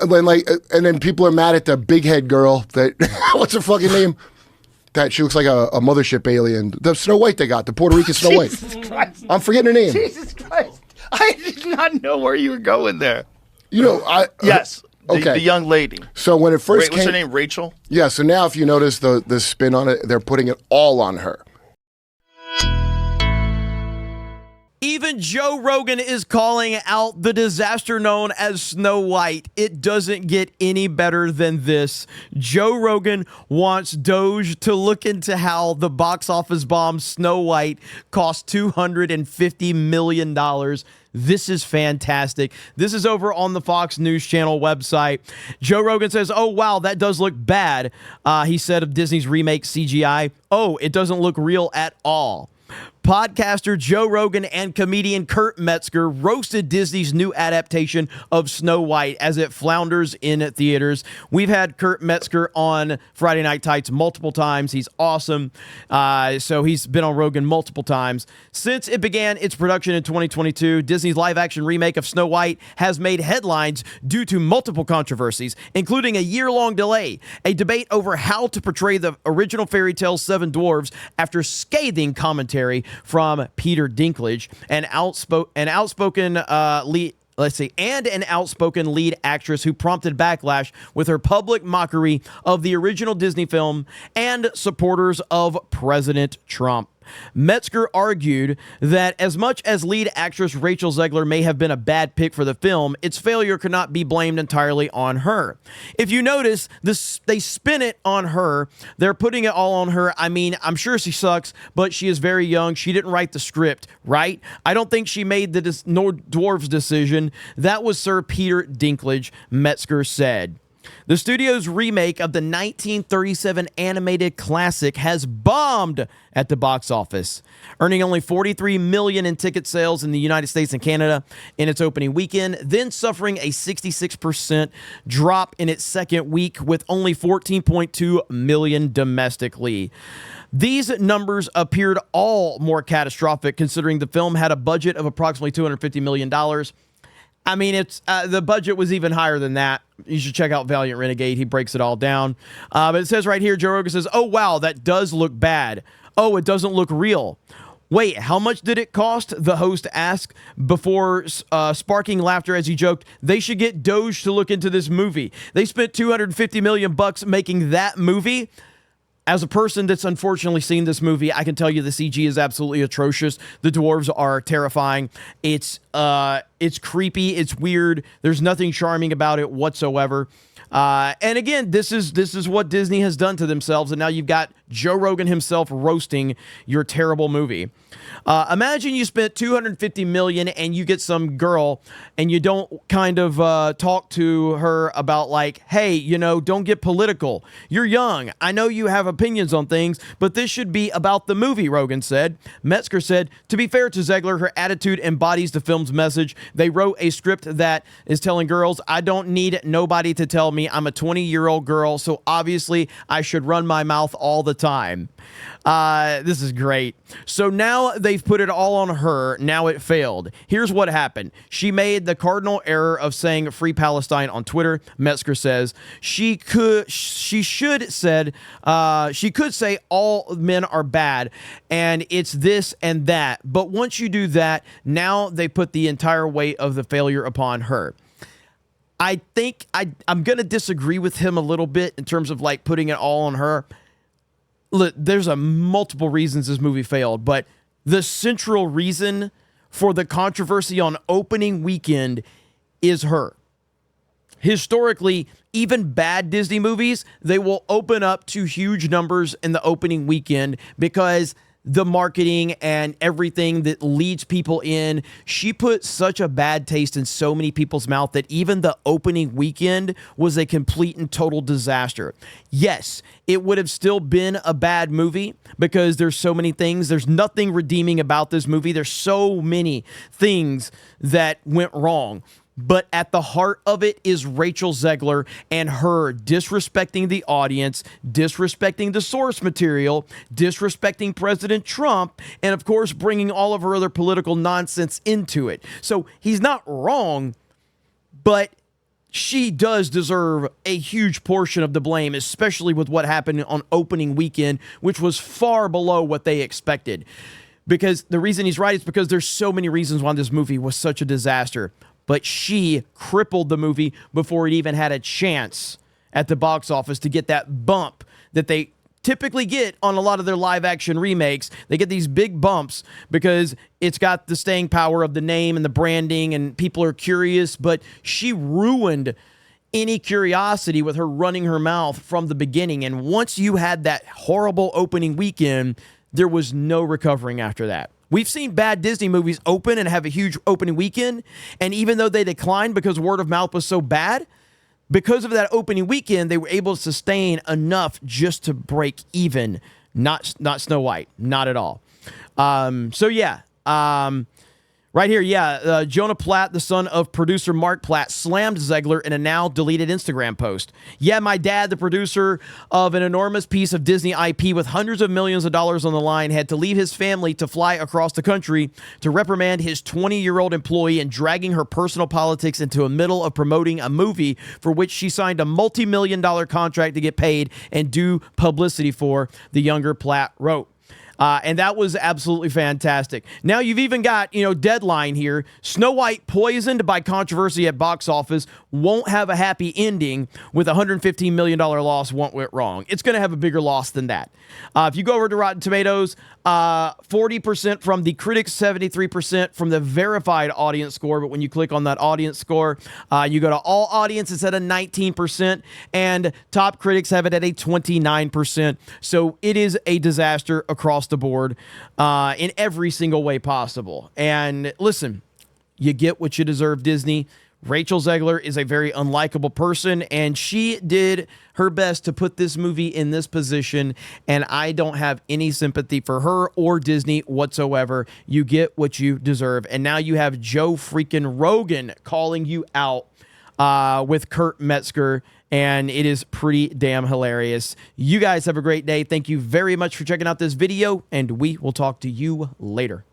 When and then people are mad at the big head girl that what's her fucking name? That she looks like a mothership alien. The Snow White they got, the Puerto Rican Snow White. Jesus Christ. I'm forgetting her name. Jesus Christ. I did not know where you were going there. You know, yes. Okay. The young lady. So when it first what's her name? Rachel? Yeah, so now if you notice the spin on it, they're putting it all on her. Even Joe Rogan is calling out the disaster known as Snow White. It doesn't get any better than this. Joe Rogan wants DOGE to look into how the box office bomb Snow White cost $250 million. This is fantastic. This is over on the Fox News Channel website. Joe Rogan says, oh, wow, that does look bad. He said of Disney's remake CGI, oh, it doesn't look real at all. Podcaster Joe Rogan and comedian Kurt Metzger roasted Disney's new adaptation of Snow White as it flounders in theaters. We've had Kurt Metzger on Friday Night Tights multiple times. He's awesome. So he's been on Rogan multiple times. Since it began its production in 2022, Disney's live-action remake of Snow White has made headlines due to multiple controversies, including a year-long delay, a debate over how to portray the original fairy tale Seven Dwarfs after scathing commentary from Peter Dinklage, an outspoken lead actress who prompted backlash with her public mockery of the original Disney film and supporters of President Trump. Metzger argued that as much as lead actress Rachel Zegler may have been a bad pick for the film, its failure could not be blamed entirely on her. If you notice, they spin it on her. They're putting it all on her. I mean, I'm sure she sucks, but she is very young. She didn't write the script, right? I don't think she made the Dwarves decision. That was Sir Peter Dinklage, Metzger said. The studio's remake of the 1937 animated classic has bombed at the box office, earning only $43 million in ticket sales in the United States and Canada in its opening weekend, then suffering a 66% drop in its second week with only $14.2 million domestically. These numbers appeared all more catastrophic considering the film had a budget of approximately $250 million. I mean, it's the budget was even higher than that. You should check out Valiant Renegade. He breaks it all down. But it says right here, Joe Rogan says, oh, wow, that does look bad. Oh, it doesn't look real. Wait, how much did it cost? The host asked before sparking laughter as he joked, they should get DOGE to look into this movie. They spent $250 million making that movie. As a person that's unfortunately seen this movie, I can tell you the CG is absolutely atrocious. The dwarves are terrifying. It's creepy. It's weird. There's nothing charming about it whatsoever. And again, this is what Disney has done to themselves. And now you've got Joe Rogan himself roasting your terrible movie. Imagine you spent $250 million and you get some girl and you don't kind of talk to her about like, hey, don't get political. You're young. I know you have opinions on things, but this should be about the movie, Rogan said. Metzger said, to be fair to Zegler, her attitude embodies the film's message. They wrote a script that is telling girls, I don't need nobody to tell me I'm a 20-year-old girl, so obviously I should run my mouth all the time. This is great. So now they've put it all on her. Now it failed. Here's what happened. She made the cardinal error of saying Free Palestine on Twitter. Metzger says she could say all men are bad and it's this and that. But once you do that, now they put the entire weight of the failure upon her. I think I'm going to disagree with him a little bit in terms of like putting it all on her. Look, there's multiple reasons this movie failed, but the central reason for the controversy on opening weekend is her. Historically, even bad Disney movies, they will open up to huge numbers in the opening weekend because the marketing and everything that leads people in. She put such a bad taste in so many people's mouth that even the opening weekend was a complete and total disaster. Yes, it would have still been a bad movie because there's so many things. There's nothing redeeming about this movie. There's so many things that went wrong. But at the heart of it is Rachel Zegler and her disrespecting the audience, disrespecting the source material, disrespecting President Trump, and of course bringing all of her other political nonsense into it. So he's not wrong, but she does deserve a huge portion of the blame, especially with what happened on opening weekend, which was far below what they expected. Because the reason he's right is because there's so many reasons why this movie was such a disaster. But she crippled the movie before it even had a chance at the box office to get that bump that they typically get on a lot of their live action remakes. They get these big bumps because it's got the staying power of the name and the branding and people are curious, but she ruined any curiosity with her running her mouth from the beginning. And once you had that horrible opening weekend, there was no recovering after that. We've seen bad Disney movies open and have a huge opening weekend, and even though they declined because word of mouth was so bad, because of that opening weekend, they were able to sustain enough just to break even. Not Snow White, not at all. Right here, Jonah Platt, the son of producer Mark Platt, slammed Zegler in a now deleted Instagram post. Yeah, my dad, the producer of an enormous piece of Disney IP with hundreds of millions of dollars on the line, had to leave his family to fly across the country to reprimand his 20-year-old employee and dragging her personal politics into the middle of promoting a movie for which she signed a multi-million-dollar contract to get paid and do publicity for, the younger Platt wrote. And that was absolutely fantastic. Now you've even got, Deadline here. Snow White, poisoned by controversy at box office, won't have a happy ending with a $115 million loss went wrong. It's going to have a bigger loss than that. If you go over to Rotten Tomatoes, 40% from the critics, 73% from the verified audience score. But when you click on that audience score, you go to all audience, it's at a 19%, and top critics have it at a 29%. So it is a disaster across the board in every single way possible. And listen, you get what you deserve, Disney. Rachel Zegler is a very unlikable person, and she did her best to put this movie in this position, and I don't have any sympathy for her or Disney whatsoever. You get what you deserve. And now you have Joe freaking Rogan calling you out with Kurt Metzger, and it is pretty damn hilarious. You guys have a great day. Thank you very much for checking out this video, and we will talk to you later.